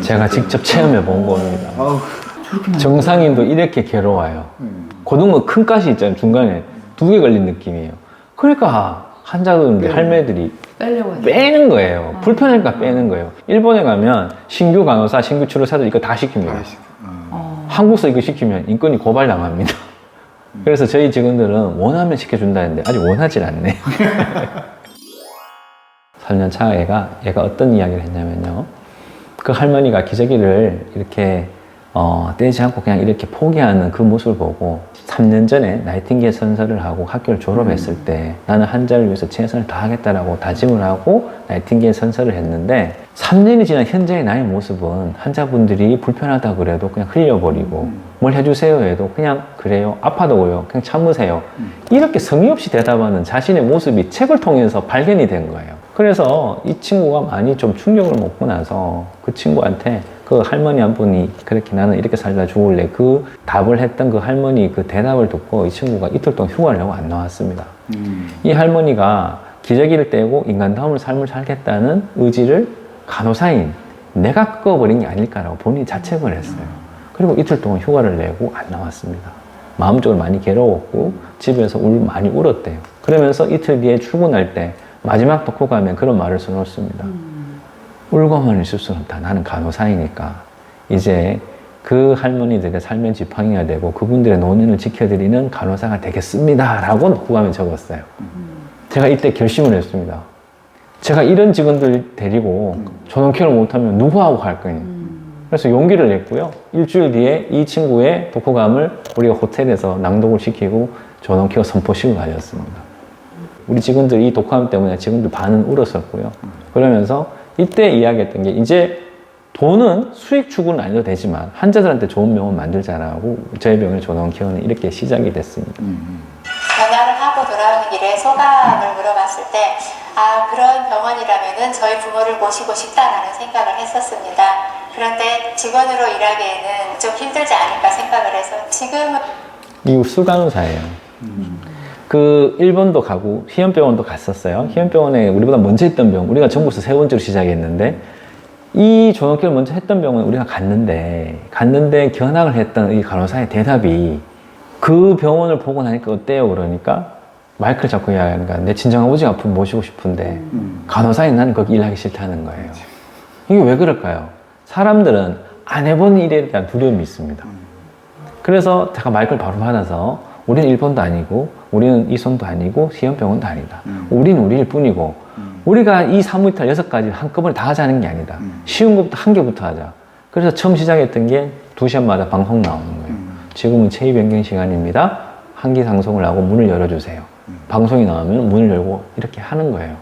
제가 직접 체험해 본 겁니다. 정상인도 이렇게 괴로워요. 고등어 큰 가시 있잖아요. 중간에 2개 걸린 느낌이에요. 그러니까 환자들, 할매들이 빼는 거예요. 불편하니까 빼는 거예요. 일본에 가면 신규 간호사, 신규 치료사들 이거 다 시킵니다. 한국서 이거 시키면 인권이 고발당합니다. 그래서 저희 직원들은 원하면 시켜준다는데 아직 원하질 않네. 3년 차 얘가 어떤 이야기를 했냐면요. 그 할머니가 기저귀를 이렇게 떼지 않고 그냥 이렇게 포기하는 그 모습을 보고 3년 전에 나이팅게일 선서를 하고 학교를 졸업했을 때 나는 환자를 위해서 최선을 다하겠다라고 다짐을 하고 나이팅게일 선서를 했는데 3년이 지난 현재의 나의 모습은 환자분들이 불편하다 그래도 그냥 흘려버리고 뭘 해주세요 해도 그냥 그래요 아파도요 그냥 참으세요 이렇게 성의 없이 대답하는 자신의 모습이 책을 통해서 발견이 된 거예요. 그래서 이 친구가 많이 좀 충격을 먹고 나서 그 친구한테 그 할머니 한 분이 그렇게 나는 이렇게 살다 죽을래 그 답을 했던 그 할머니 그 대답을 듣고 이 친구가 이틀 동안 휴가를 내고 안 나왔습니다. 이 할머니가 기저귀를 떼고 인간다움을 삶을 살겠다는 의지를 간호사인 내가 끄어버린 게 아닐까라고 본인이 자책을 했어요. 그리고 이틀 동안 휴가를 내고 안 나왔습니다. 마음적으로 많이 괴로웠고 집에서 많이 울었대요. 그러면서 이틀 뒤에 출근할 때 마지막 독후감에 그런 말을 써놓습니다. 울고만 있을 수는 없다. 나는 간호사이니까 이제 그 할머니들의 삶의 지팡이가 되고 그분들의 노년을 지켜드리는 간호사가 되겠습니다 라고 독후감에 적었어요. 제가 이때 결심을 했습니다. 제가 이런 직원들 데리고 전원케어를 못하면 누구하고 할 거냐. 그래서 용기를 냈고요. 일주일 뒤에 이 친구의 독후감을 우리가 호텔에서 낭독을 시키고 전원케어 선포식을 가졌습니다. 우리 직원들 이 독후감 때문에 직원들 반은 울었었고요. 그러면서 이때 이야기했던 게 이제 돈은 수익 추구는 아니어도 되지만 환자들한테 좋은 병원 만들자라고 저희 병원의 전원케어는 이렇게 시작이 됐습니다. 전화를 하고 돌아오는 길에 소감을 물어봤을 때 그런 병원이라면은 저희 부모를 모시고 싶다라는 생각을 했었습니다. 그런데 직원으로 일하기에는 좀 힘들지 않을까 생각을 해서 지금은 미국 수간호사예요. 그 일본도 가고 희연병원도 갔었어요. 희연병원에 우리보다 먼저 했던 병원, 우리가 전국에서 3번째로 시작했는데 이 전원케어를 먼저 했던 병원에 우리가 갔는데 견학을 했던 이 간호사의 대답이 그 병원을 보고 나니까 어때요? 그러니까 마이크를 잡고 이야기하니까 내 친정아버지 아프면 모시고 싶은데 간호사인 나는 거기 일하기 싫다는 거예요. 이게 왜 그럴까요? 사람들은 안 해본 일에 대한 두려움이 있습니다. 그래서 제가 마이크를 바로 받아서 우리는 일본도 아니고 우리는 이손도 아니고 시연병원도 아니다. 우리는 우리일 뿐이고 우리가 이 사무이탈 6가지 한꺼번에 다 하자는 게 아니다. 쉬운 것부터 한 개부터 하자. 그래서 처음 시작했던 게 2시간마다 방송 나오는 거예요. 지금은 체위 변경 시간입니다. 한기 상송을 하고 문을 열어주세요. 방송이 나오면 문을 열고 이렇게 하는 거예요.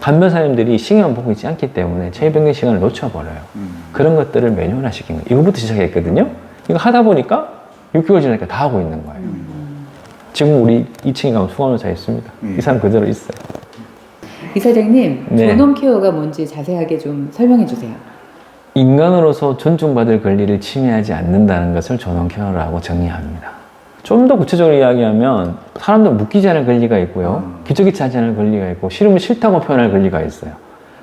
간병사님들이 시계만 보고 있지 않기 때문에 체위 변경 시간을 놓쳐버려요. 그런 것들을 매뉴얼화 시킨 거예요. 이거부터 시작했거든요. 이거 하다 보니까 6개월 지나니까 다 하고 있는 거예요. 지금 우리 2층에 가면 수간호사 있습니다. 이 사람 그대로 있어요. 이사장님, 네. 전원케어가 뭔지 자세하게 좀 설명해 주세요. 인간으로서 존중받을 권리를 침해하지 않는다는 것을 전원케어라고 정의합니다. 좀 더 구체적으로 이야기하면 사람들 묻기지 않을 권리가 있고요. 기저귀 차지 않을 권리가 있고 싫으면 싫다고 표현할 권리가 있어요.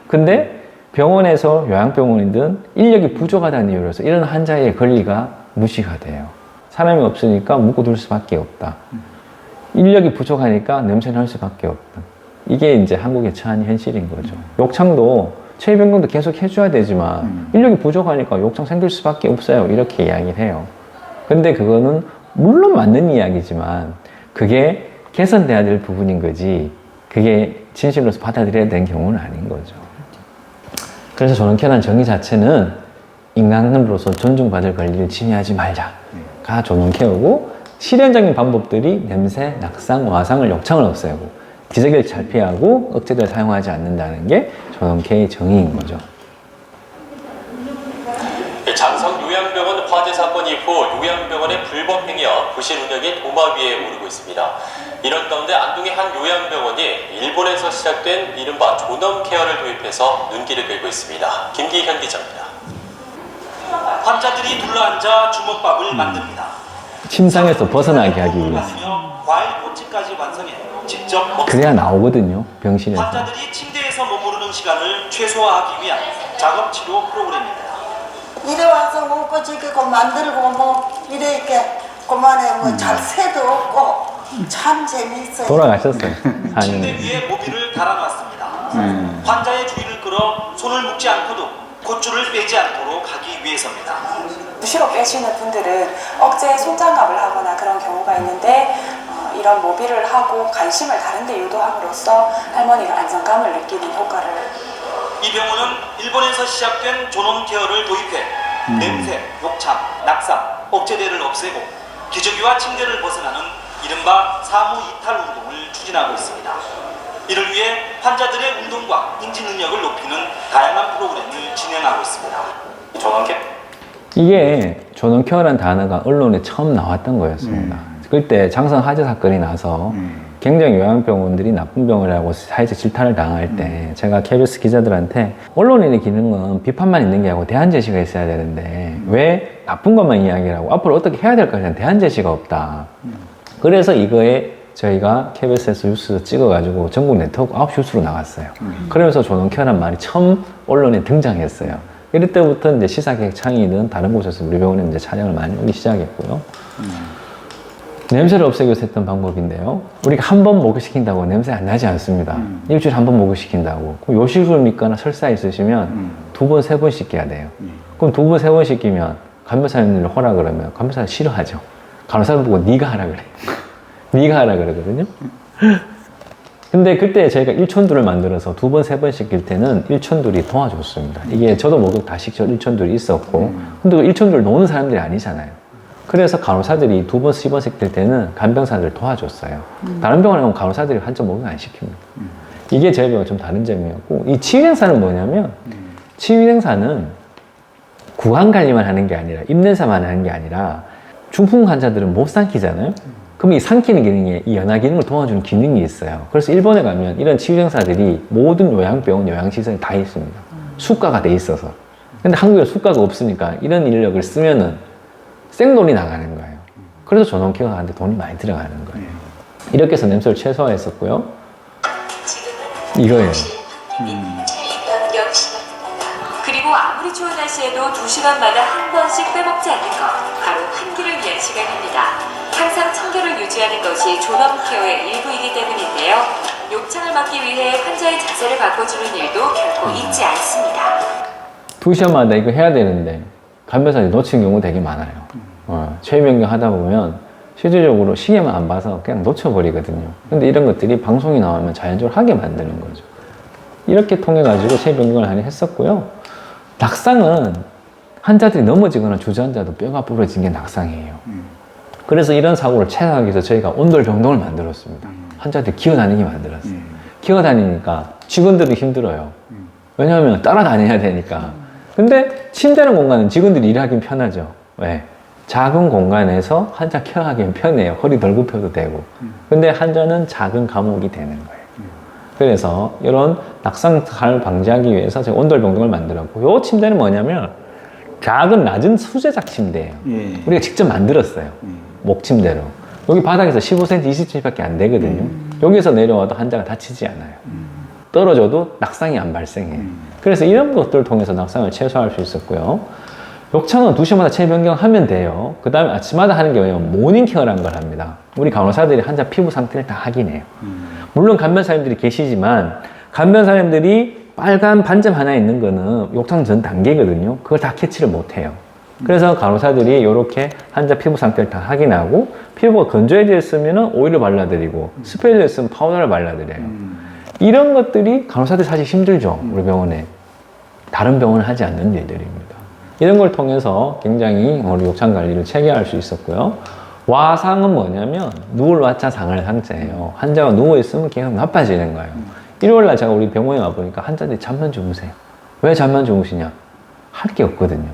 근데 병원에서 요양병원이든 인력이 부족하다는 이유로서 이런 환자의 권리가 무시가 돼요. 사람이 없으니까 묻고둘 수밖에 없다. 인력이 부족하니까 냄새날 수밖에 없다. 이게 이제 한국의 처한 현실인 거죠. 욕창도 체위 변경도 계속 해줘야 되지만 인력이 부족하니까 욕창 생길 수밖에 없어요. 이렇게 이야기를 해요. 근데 그거는 물론 맞는 이야기지만 그게 개선돼야 될 부분인 거지 그게 진실로서 받아들여야 되는 경우는 아닌 거죠. 그래서 전원케어라는 정의 자체는 인간으로서 존중받을 권리를 침해하지 말자가 전원케어고 실현적인 방법들이 냄새, 낙상, 와상을, 욕창을 없애고 기저귀를 잘 피하고 억제제를 사용하지 않는다는 게 전원케어의 정의인 거죠. 장성 요양병원 화재 사건 이후 요양병원의 불법 행위와 부실 운영이 도마 위에 오르고 있습니다. 이런 가운데 안동의 한 요양병원이 일본에서 시작된 이른바 존엄케어를 도입해서 눈길을 끌고 있습니다. 김기현 기자입니다. 환자들이 둘러앉아 주먹밥을 만듭니다. 침상에서 벗어나게 하기 위해서. 과일 꼬치까지 완성해 직접 먹습니다. 그래야 나오거든요, 병실에서. 환자들이 침대에서 머무르는 시간을 최소화하기 위한 작업 치료 프로그램입니다. 바빠지고 만들고 뭐 이렇게 그만에 뭐 잘 새도 없고 참 재미있어요. 돌아가셨어요. 침대 4년. 위에 모비를 달아놨습니다. 환자의 주의를 끌어 손을 묶지 않고도 콧줄을 빼지 않도록 하기 위해서입니다. 수시로 빼시는 분들은 억제 손장갑을 하거나 그런 경우가 있는데 이런 모비를 하고 관심을 다른 데 유도함으로써 할머니가 안정감을 느끼는 효과를. 이 병원은 일본에서 시작된 존엄 케어를 도입해 냄새, 욕창, 낙상, 억제대를 없애고 기저귀와 침대를 벗어나는 이른바 사무 이탈 운동을 추진하고 있습니다. 이를 위해 환자들의 운동과 인지 능력을 높이는 다양한 프로그램을 진행하고 있습니다. 전원케 이게 존엄케어라는 단어가 언론에 처음 나왔던 거였습니다. 그때 장성 화재 사건이 나서 굉장히 요양병원들이 나쁜 병원이라고 사회적 질타를 당할 때 제가 KBS 기자들한테 언론인의 기능은 비판만 있는 게 아니고 대안 제시가 있어야 되는데 왜 나쁜 것만 이야기하고 앞으로 어떻게 해야 될까에 대한 대안 제시가 없다. 그래서 이거에 저희가 KBS에서 뉴스 찍어가지고 전국 네트워크 9시 뉴스로 나갔어요. 그러면서 존엄케어란 말이 처음 언론에 등장했어요. 이럴 때부터 이제 시사계획 창의든 다른 곳에서 우리 병원에 이제 촬영을 많이 오기 시작했고요. 냄새를 없애기 위해서 했던 방법인데요. 우리가 한 번 목욕시킨다고 냄새 안 나지 않습니다. 일주일에 한 번 목욕시킨다고. 그럼 요실금 믿거나 설사 있으시면 2번, 3번 씻겨야 돼요. 그럼 2번, 3번 씻기면 간호사님들 허락을 하면 간호사는 싫어하죠. 간호사를 보고 네가 하라 그래. 네가 하라 그러거든요. 근데 그때 저희가 일촌두를 만들어서 2번, 3번 씻길 때는 일촌두이 도와줬습니다. 이게 저도 목욕 다 시켜 일촌두이 있었고 근데 일촌두를 노는 사람들이 아니잖아요. 그래서 간호사들이 2번, 3번 씻길 때는 간병사들 도와줬어요. 다른 병원에 가면 간호사들이 한점 목욕 안 시킵니다. 이게 저희 병원 좀 다른 점이었고 이 치유행사는 뭐냐면 치유행사는 구강 관리만 하는 게 아니라 입냄새만 하는 게 아니라 중풍 환자들은 못 삼키잖아요. 그럼 이 삼키는 기능에 이 연화 기능을 도와주는 기능이 있어요. 그래서 일본에 가면 이런 치유행사들이 모든 요양병원, 요양시설에 다 있습니다. 수가가 돼 있어서. 근데 한국에 수가가 없으니까 이런 인력을 쓰면은 생돈이 나가는 거예요. 그래서 존엄케어가 하는데 돈이 많이 들어가는 거예요. 이렇게 해서 냄새를 최소화했었고요. 이거예요. 그리고 아무리 추운 날씨에도 2시간마다 한 번씩 빼먹지 않는 것, 바로 환기를 위한 시간입니다. 항상 청결을 유지하는 것이 존엄케어의 일부이기 때문인데요. 욕창을 막기 위해 환자의 자세를 바꿔주는 일도 결코 잊지 않습니다. 2시간마다 이거 해야 되는데 간병사들이 놓치는 경우 되게 많아요. 체위 변경 하다 보면 실질적으로 시계만 안 봐서 그냥 놓쳐버리거든요. 근데 이런 것들이 방송이 나오면 자연적으로 하게 만드는 거죠. 이렇게 통해 가지고 체위 변경을 많이 했었고요. 낙상은 환자들이 넘어지거나 주저앉아도 뼈가 부러진 게 낙상이에요. 그래서 이런 사고를 최소화하기 위해서 저희가 온돌 병동을 만들었습니다. 환자들이 기어다니게 만들었어요. 기어다니니까 직원들이 힘들어요. 왜냐하면 따라다녀야 되니까. 근데 침대는 공간은 직원들이 일하기 편하죠. 왜? 작은 공간에서 환자 케어하기는 편해요. 허리 덜 굽혀도 되고. 근데 환자는 작은 감옥이 되는 거예요. 그래서 이런 낙상을 방지하기 위해서 제가 온돌 병동을 만들었고, 이 침대는 뭐냐면 작은 낮은 수제작 침대예요. 우리가 직접 만들었어요. 목침대로. 여기 바닥에서 15cm, 20cm밖에 안 되거든요. 여기서 내려와도 환자가 다치지 않아요. 떨어져도 낙상이 안 발생해요. 그래서 이런 것들을 통해서 낙상을 최소화할 수 있었고요. 욕창은 2시마다 체위 변경하면 돼요. 그 다음에 아침마다 하는 게 뭐냐면 모닝케어라는 걸 합니다. 우리 간호사들이 환자 피부 상태를 다 확인해요. 물론 간병사님들이 계시지만 간병사님들이 빨간 반점 하나 있는 거는 욕창 전 단계거든요. 그걸 다 캐치를 못 해요. 그래서 간호사들이 이렇게 환자 피부 상태를 다 확인하고 피부가 건조해져 있으면 오일을 발라드리고 습해져 있으면 파우더를 발라드려요. 이런 것들이 간호사들이 사실 힘들죠. 우리 병원에. 다른 병원은 하지 않는 일들입니다. 이런 걸 통해서 굉장히 우리 욕창 관리를 체계할 수 있었고요. 와상은 뭐냐면 누울 와자 상할 상태예요. 환자가 누워있으면 계속 나빠지는 거예요. 일요일날 제가 우리 병원에 와보니까 환자들이 잠만 주무세요. 왜 잠만 주무시냐? 할 게 없거든요.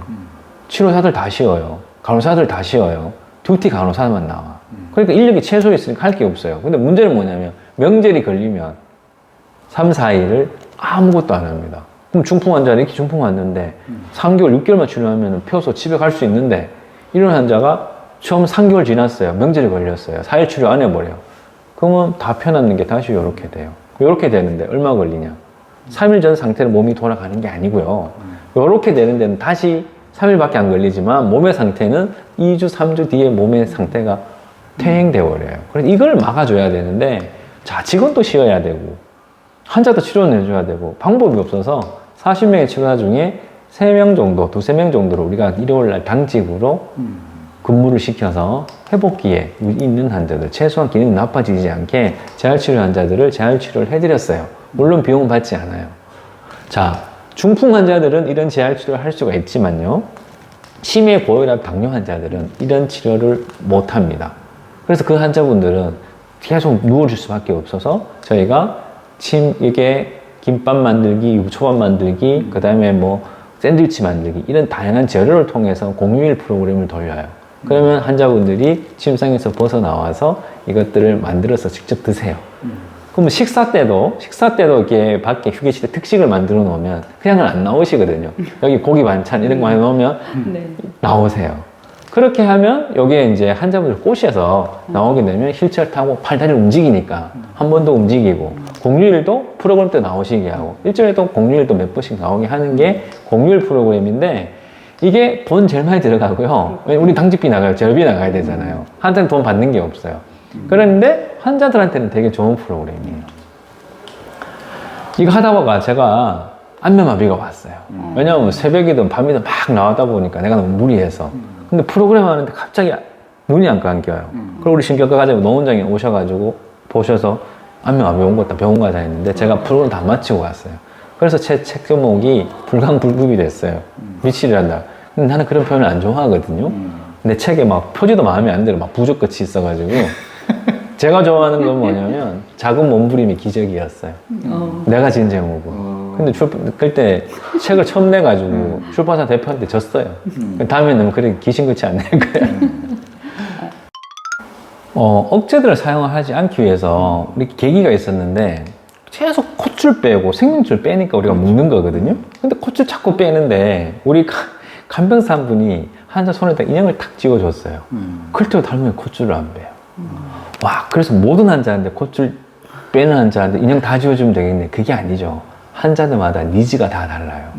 치료사들 다 쉬어요. 간호사들 다 쉬어요. 듀티 간호사만 나와. 그러니까 인력이 최소 있으니까 할 게 없어요. 근데 문제는 뭐냐면 명절이 걸리면 3, 4일을 아무것도 안 합니다. 그럼 중풍 환자는 이렇게 중풍 왔는데 3개월, 6개월만 치료하면 펴서 집에 갈 수 있는데 이런 환자가 처음 3개월 지났어요. 명절이 걸렸어요. 4일 치료 안 해버려요. 그러면 다 펴놨는 게 다시 이렇게 돼요. 이렇게 되는데 얼마 걸리냐? 3일 전 상태로 몸이 돌아가는 게 아니고요. 이렇게 되는 데는 다시 3일밖에 안 걸리지만 몸의 상태는 2주, 3주 뒤에 몸의 상태가 퇴행되어 버려요. 그래서 이걸 막아줘야 되는데, 자, 직원도 쉬어야 되고, 환자도 치료는 해줘야 되고, 방법이 없어서 40명의 치료사 중에 3명 정도, 2~3명 정도로 우리가 일요일날 당직으로 근무를 시켜서 회복기에 있는 환자들, 최소한 기능이 나빠지지 않게 재활치료 환자들을 재활치료를 해드렸어요. 물론 비용은 받지 않아요. 자, 중풍 환자들은 이런 재활치료를 할 수가 있지만요, 치매, 고혈압, 당뇨 환자들은 이런 치료를 못 합니다. 그래서 그 환자분들은 계속 누워줄 수밖에 없어서 저희가 이게 김밥 만들기, 유부초밥 만들기, 그 다음에 뭐 샌드위치 만들기, 이런 다양한 재료를 통해서 공휴일 프로그램을 돌려요. 그러면 환자분들이 침상에서 벗어나와서 이것들을 만들어서 직접 드세요. 그러면 식사 때도 이렇게 밖에 휴게실에 특식을 만들어 놓으면 그냥은 안 나오시거든요. 여기 고기 반찬 이런 거 많이 넣으면 나오세요. 그렇게 하면 여기에 이제 환자분들 꼬셔서 나오게 되면 휠체어 타고 팔다리를 움직이니까 한 번 더 움직이고, 공휴일도 프로그램 때 나오시게 하고, 일주일에도 공휴일도 몇 번씩 나오게 하는 게 공휴일 프로그램인데, 이게 돈 제일 많이 들어가고요. 우리 당직비 나가요. 재활비 나가야 되잖아요. 환자는 돈 받는 게 없어요. 그런데 환자들한테는 되게 좋은 프로그램이에요. 이거 하다 보니까 제가 안면마비가 왔어요. 왜냐하면 새벽이든 밤이든 막 나오다 보니까 내가 너무 무리해서. 근데 프로그램 하는데 갑자기 눈이 안 감겨요. 그리고 우리 신경과 가지고 노원장이 오셔가지고 보셔서 안면마비 온 것 같다, 병원 가자 했는데 제가 프로그램 다 마치고 왔어요. 그래서 제 책 제목이 불강불급이 됐어요. 미치리란다. 근데 나는 그런 표현을 안 좋아하거든요. 내 책에 막 표지도 마음에 안 들어. 막 부족 끝이 있어가지고. 제가 좋아하는 건 뭐냐면 작은 몸부림이 기적이었어요. 내가 지은 제목은. 근데 그때 책을 처음 내가지고 출판사 대표한테 졌어요. 다음에는 그렇게 귀신같이 안 낼 거야. 억제들을 사용하지 않기 위해서 우리 계기가 있었는데, 계속 콧줄 빼고 생명줄 빼니까 우리가 먹는 거거든요. 근데 콧줄 자꾸 빼는데 우리 간병사 한 분이 환자 손에다 인형을 탁 찍어줬어요. 그때도 닮으면 콧줄을 안 빼요. 와, 그래서 모든 환자한테 콧줄 빼는 환자한테 인형 다 지워주면 되겠네. 그게 아니죠. 환자들마다 니즈가 다 달라요.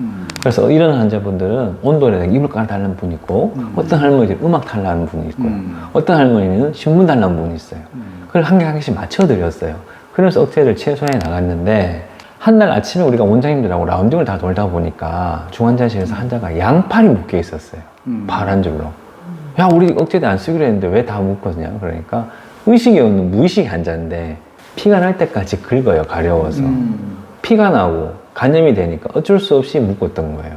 그래서 이런 환자분들은 온도에 이불 깔아달라는 분이 있고, 어떤 할머니는 음악 달라는 분이 있고요. 어떤 할머니는 신문 달라는 분이 있어요. 그걸 한 개씩 맞춰드렸어요. 그래서 억제를 최소화해 나갔는데, 한날 아침에 우리가 원장님들하고 라운딩을 다 돌다 보니까 중환자실에서 환자가 양팔이 묶여 있었어요. 파란 줄로. 야, 우리 억제대 안 쓰기로 했는데 왜 다 묶었냐? 그러니까 의식이 없는 무의식 환자인데 피가 날 때까지 긁어요, 가려워서. 피가 나고 간염이 되니까 어쩔 수 없이 묶었던 거예요.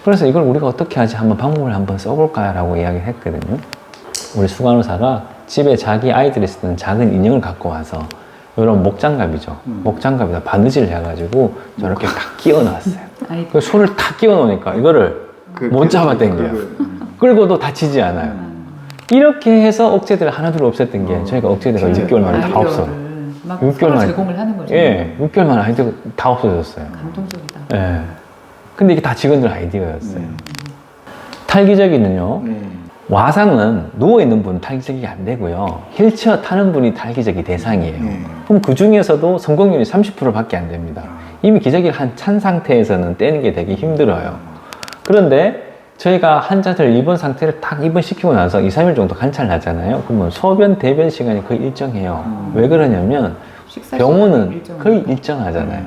그래서 이걸 우리가 어떻게 하지? 한번 방법을 한번 써볼까? 라고 이야기를 했거든요. 우리 수간호사가 집에 자기 아이들이 쓰던 작은 인형을 갖고 와서, 이런 목장갑이죠. 목장갑에다 바느질을 해가지고 저렇게 탁 끼워놨어요. 그 손을 탁 끼워놓으니까 이거를 못 잡아당겨요. 끌고도 다치지 않아요. 이렇게 해서 억제들을 하나둘 없앴던 게, 저희가 억제대가 6개월 만에 다 없어요. 6개월 만에 제공을 하는 거죠. 예, 6개월 만에 아이디어가 다 없어졌어요. 감동적이다. 예. 근데 이게 다 직원들 아이디어였어요. 탈기저귀는요, 와상은 누워있는 분은 탈기저귀가 안 되고요, 휠체어 타는 분이 탈기저귀 대상이에요. 그럼 그 중에서도 성공률이 30%밖에 안 됩니다. 이미 기저귀를 한 찬 상태에서는 떼는 게 되게 힘들어요. 그런데 저희가 환자들 입원 상태를 딱 입원시키고 나서 2, 3일 정도 관찰을 하잖아요. 그러면 소변, 대변 시간이 거의 일정해요. 왜 그러냐면 병원은 거의 일정하잖아요.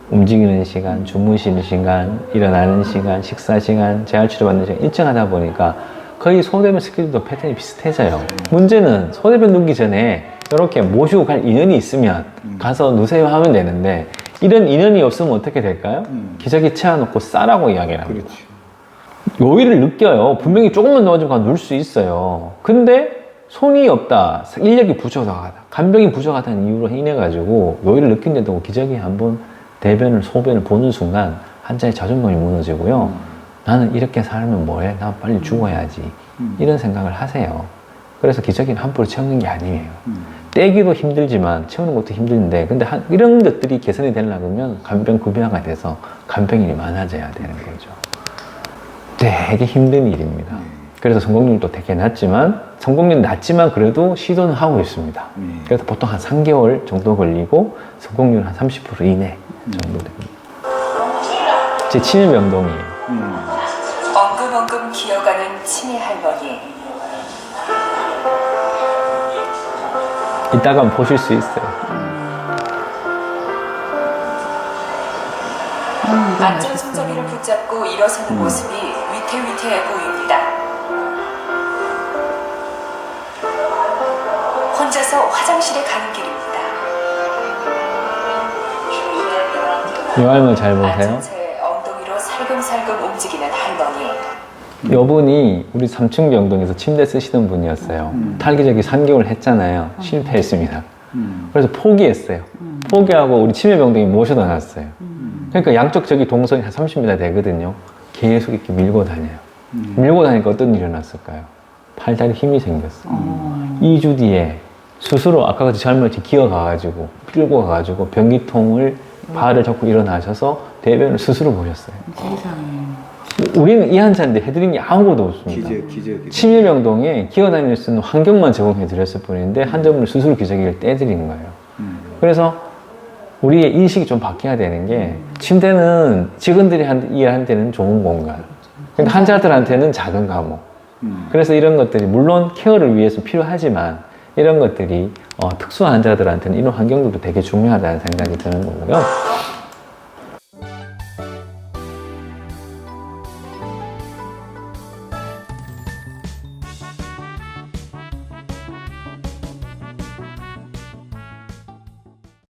움직이는 시간, 주무시는 시간, 일어나는 시간, 식사 시간, 재활치료 받는 시간 일정하다 보니까 거의 소대변 스케줄도 패턴이 비슷해져요. 문제는 소대변 누기 전에 이렇게 모시고 갈 인연이 있으면 가서 누세요 하면 되는데, 이런 인연이 없으면 어떻게 될까요? 기저귀 채워놓고 싸라고 이야기를 합니다. 요일을 느껴요. 분명히 조금만 넣어주면 누울 수 있어요. 근데 손이 없다, 인력이 부족하다, 간병이 부족하다는 이유로 인해가지고 요일을 느낀데도 기저귀 한번 대변을, 소변을 보는 순간 환자의 자존감이 무너지고요. 나는 이렇게 살면 뭐해? 나 빨리 죽어야지. 이런 생각을 하세요. 그래서 기저귀는 함부로 채우는 게 아니에요. 떼기도 힘들지만 채우는 것도 힘든데, 근데 이런 것들이 개선이 되려면 간병 급여화가 돼서 간병인이 많아져야 되는 거죠. 되게 힘든 일입니다. 그래서 성공률도 되게 낮지만, 성공률은 낮지만 그래도 시도는 하고 있습니다. 그래서 보통 한 3개월 정도 걸리고 성공률 한 30% 이내 정도 됩니다. 제 치매병동이에요. 언급 엉금엉금 기어가는 치매 할머니. 이따가 보실 수 있어요. 안전 손잡이를 붙잡고 일어서는 모습이 위태위태해 보입니다. 혼자서 화장실에 가는 길입니다. 이 할머니 잘 보세요. 앉은 채 엉덩이로 살금살금 움직이는 할머니. 이분이 우리 3층 병동에서 침대 쓰시던 분이었어요. 탈기저귀 3개월 했잖아요. 실패했습니다. 그래서 포기했어요. 포기하고 우리 치매병동에 모셔다 놨어요. 그러니까 양쪽 저기 동선이 한 30m 되거든요. 계속 이렇게 밀고 다녀요. 밀고 다니니까 어떤 일이 일어났을까요? 팔다리 힘이 생겼어요. 2주 뒤에 스스로 아까 같이 젊은이 기어가가지고 끌고 가가지고 변기통을 발을 잡고 일어나셔서 대변을 스스로 보셨어요. 우리는 이 환자인데 해드린 게 아무것도 없습니다. 치매병동에 기어다닐 수 있는 환경만 제공해 드렸을 뿐인데 환자분을 스스로 기저귀를 떼드린 거예요. 그래서 우리의 인식이 좀 바뀌어야 되는 게 침대는 직원들이 일하는 좋은 공간, 그러니까 환자들한테는 작은 감옥. 그래서 이런 것들이 물론 케어를 위해서 필요하지만 이런 것들이 특수한 환자들한테는 이런 환경들도 되게 중요하다는 생각이 드는 거고요.